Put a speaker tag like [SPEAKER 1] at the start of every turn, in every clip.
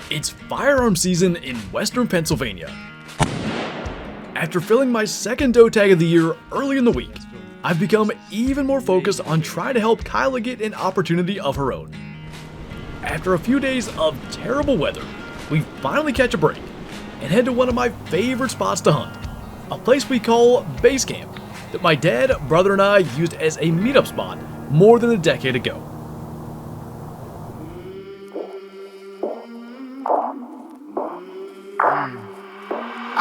[SPEAKER 1] It's firearm season in western Pennsylvania. After filling my second doe tag of the year early in the week, I've become even more focused on trying to help Kyla get an opportunity of her own. After a few days of terrible weather, we finally catch a break and head to one of my favorite spots to hunt, a place we call Base Camp that my dad, brother, and I used as a meetup spot more than a decade ago.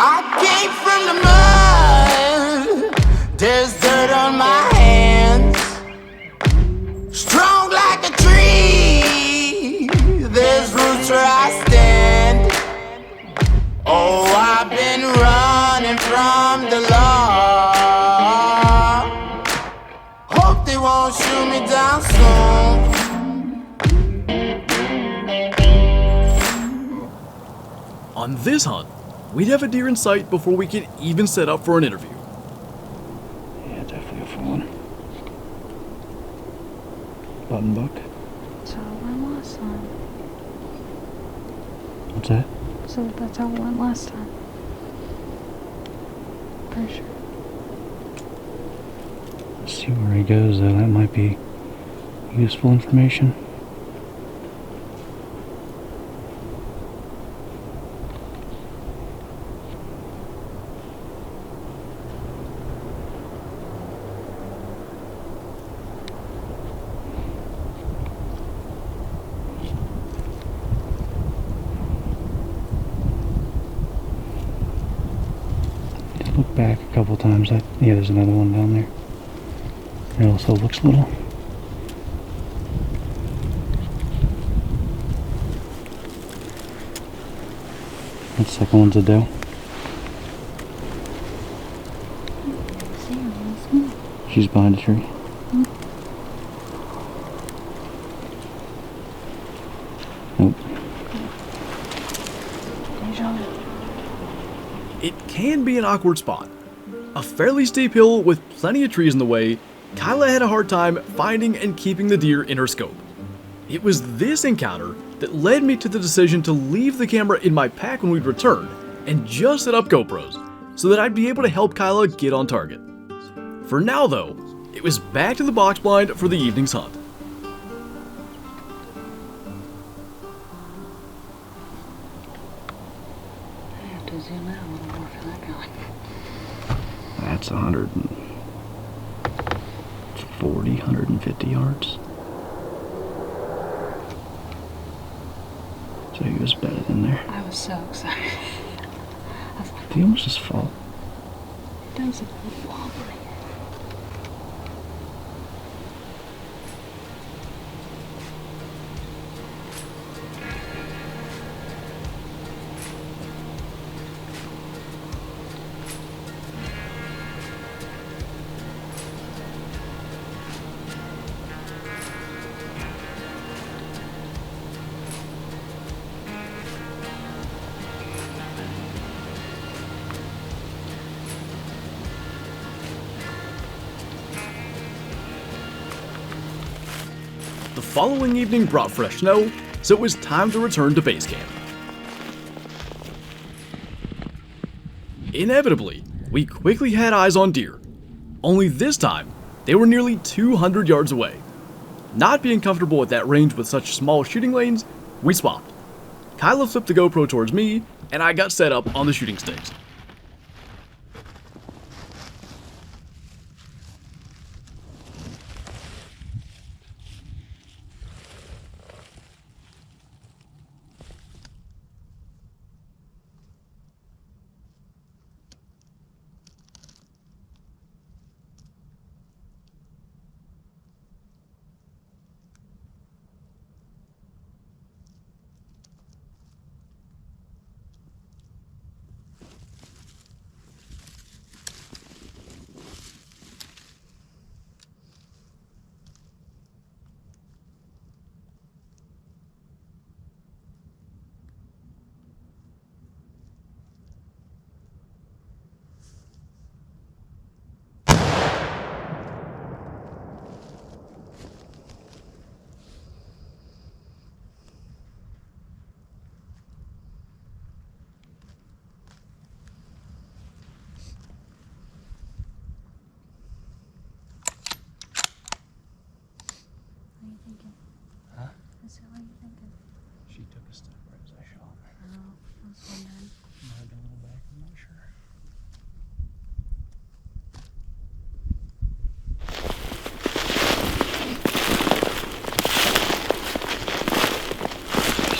[SPEAKER 2] I came from the mud, there's dirt on my hands. Strong like a tree, there's roots where I stand. Oh, I've been running from the law. Hope they won't shoot me down soon.
[SPEAKER 1] On this hunt, we'd have a deer in sight before we could even set up for an interview.
[SPEAKER 3] Yeah, definitely a full one. Button buck.
[SPEAKER 4] That's how it went last time.
[SPEAKER 3] What's that?
[SPEAKER 4] So that's how it went last time. Pretty sure.
[SPEAKER 3] Let's see where he goes, though. That might be useful information. Look back a couple times. Yeah, there's another one down there. It also looks little. That second one's a doe. She's behind a tree. Nope.
[SPEAKER 1] It can be an awkward spot. A fairly steep hill with plenty of trees in the way, Kyla had a hard time finding and keeping the deer in her scope. It was this encounter that led me to the decision to leave the camera in my pack when we'd return and just set up GoPros so that I'd be able to help Kyla get on target. For now though, it was back to the box blind for the evening's hunt.
[SPEAKER 3] That's 140, 150 yards. So he was better than there.
[SPEAKER 4] I was so excited. I was like,
[SPEAKER 3] Did he almost just fall?
[SPEAKER 4] that was a wobbly.
[SPEAKER 1] The following evening brought fresh snow, so it was time to return to base camp. Inevitably, we quickly had eyes on deer. Only this time, they were nearly 200 yards away. Not being comfortable at that range with such small shooting lanes, we swapped. Kyla flipped the GoPro towards me, and I got set up on the shooting sticks.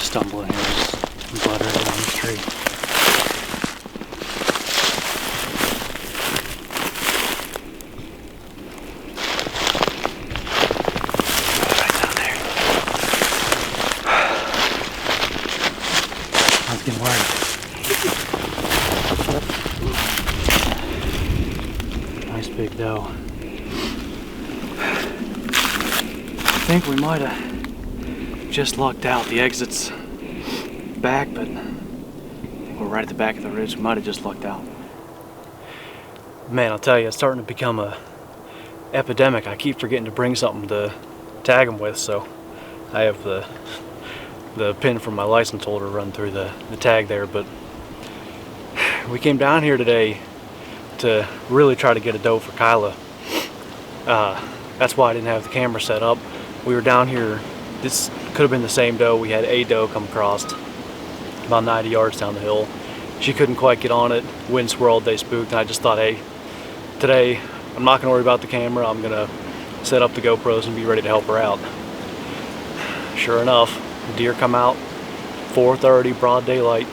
[SPEAKER 3] stumbling here, just blood right along this tree. Right down there. I was getting worried. Nice big doe. I think we might have just lucked out. The exit's back, but we're right at the back of the ridge. We might have just lucked out. Man, I'll tell you, it's starting to become a epidemic. I keep forgetting to bring something to tag them with, so I have the pin from my license holder run through the tag there. But we came down here today to really try to get a doe for Kyla. That's why I didn't have the camera set up. We were down here, this could have been the same doe. We had a doe come across about 90 yards down the hill. She couldn't quite get on it. Wind swirled, they spooked, and I just thought, hey, today I'm not gonna worry about the camera. I'm gonna set up the GoPros and be ready to help her out. Sure enough, the deer come out 4:30, broad daylight,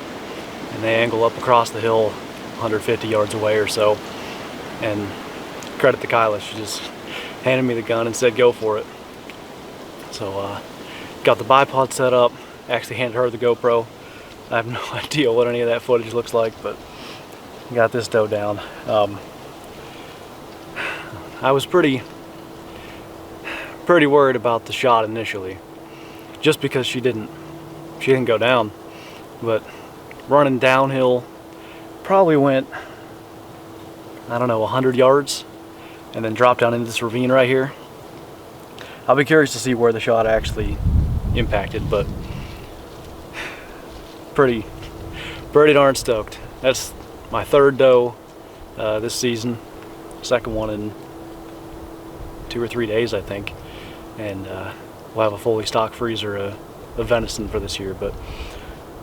[SPEAKER 3] and they angle up across the hill 150 yards away or so. And credit to Kyla, she just handed me the gun and said go for it. So got the bipod set up, actually handed her the GoPro. I have no idea what any of that footage looks like, but got this doe down. I was pretty worried about the shot initially, just because she didn't go down. But running downhill, probably went, I don't know, 100 yards, and then dropped down into this ravine right here. I'll be curious to see where the shot actually impacted, but pretty darn stoked. That's my third doe this season, second one in 2 or 3 days, I think, and we'll have a fully stocked freezer of venison for this year. But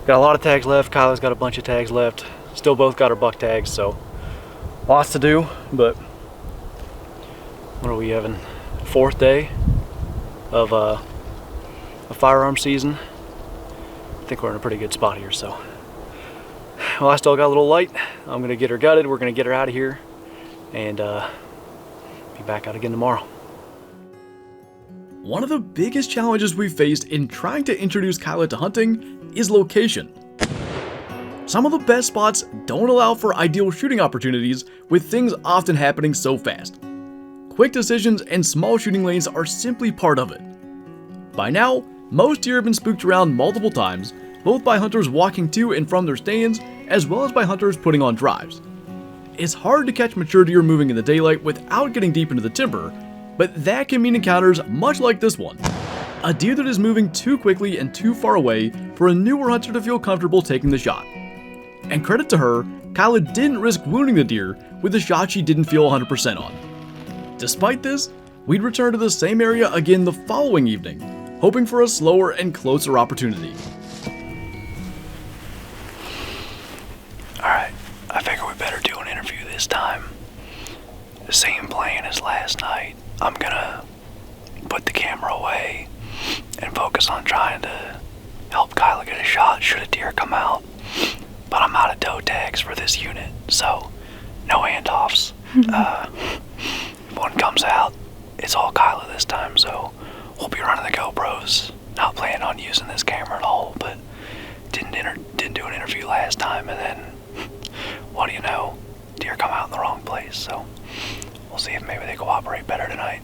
[SPEAKER 3] got a lot of tags left. Kyla's got a bunch of tags left. Still both got our buck tags, so lots to do. But what are we having? 4th day of a firearm season. I think we're in a pretty good spot here. So, well, I still got a little light. I'm gonna get her gutted. We're gonna get her out of here, and be back out again tomorrow.
[SPEAKER 1] One of the biggest challenges we've faced in trying to introduce Kyla to hunting is location. Some of the best spots don't allow for ideal shooting opportunities, with things often happening so fast. Quick decisions and small shooting lanes are simply part of it. By now, most deer have been spooked around multiple times, both by hunters walking to and from their stands, as well as by hunters putting on drives. It's hard to catch mature deer moving in the daylight without getting deep into the timber, but that can mean encounters much like this one. A deer that is moving too quickly and too far away for a newer hunter to feel comfortable taking the shot. And credit to her, Kyla didn't risk wounding the deer with a shot she didn't feel 100% on. Despite this, we'd return to the same area again the following evening, hoping for a slower and closer opportunity.
[SPEAKER 3] Alright, I figure we better do an interview this time. The same plan as last night. I'm gonna put the camera away and focus on trying to help Kyla get a shot should a deer come out. But I'm out of doe tags for this unit, so no handoffs. If one comes out, it's all Kyla this time, so we'll be running the GoPros. Not planning on using this camera at all, but didn't do an interview last time, and then what do you know, deer come out in the wrong place. So we'll see if maybe they cooperate better tonight.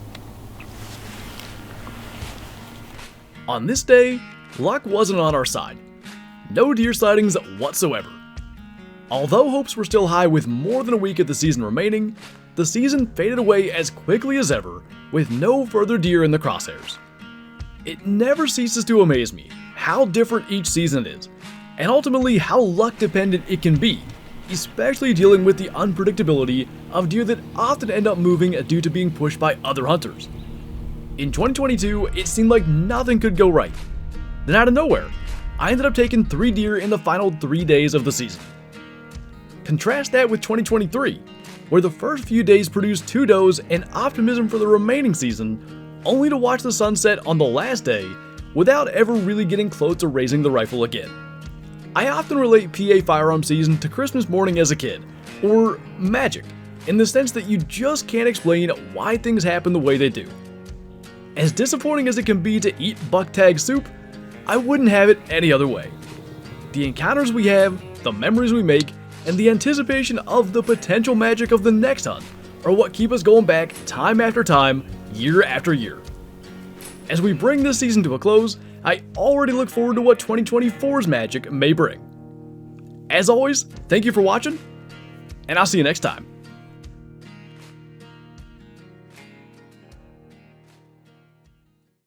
[SPEAKER 1] On this day, luck wasn't on our side. No deer sightings whatsoever. Although hopes were still high with more than a week of the season remaining, the season faded away as quickly as ever, with no further deer in the crosshairs. It never ceases to amaze me how different each season is, and ultimately how luck dependent it can be, especially dealing with the unpredictability of deer that often end up moving due to being pushed by other hunters. In 2022, it seemed like nothing could go right. Then out of nowhere, I ended up taking 3 deer in the final 3 days of the season. Contrast that with 2023, where the first few days produced 2 does and optimism for the remaining season, only to watch the sunset on the last day without ever really getting close to raising the rifle again. I often relate PA firearm season to Christmas morning as a kid, or magic, in the sense that you just can't explain why things happen the way they do. As disappointing as it can be to eat buck tag soup, I wouldn't have it any other way. The encounters we have, the memories we make, and the anticipation of the potential magic of the next hunt are what keep us going back time after time, year after year. As we bring this season to a close, I already look forward to what 2024's magic may bring. As always, thank you for watching, and I'll see you next time.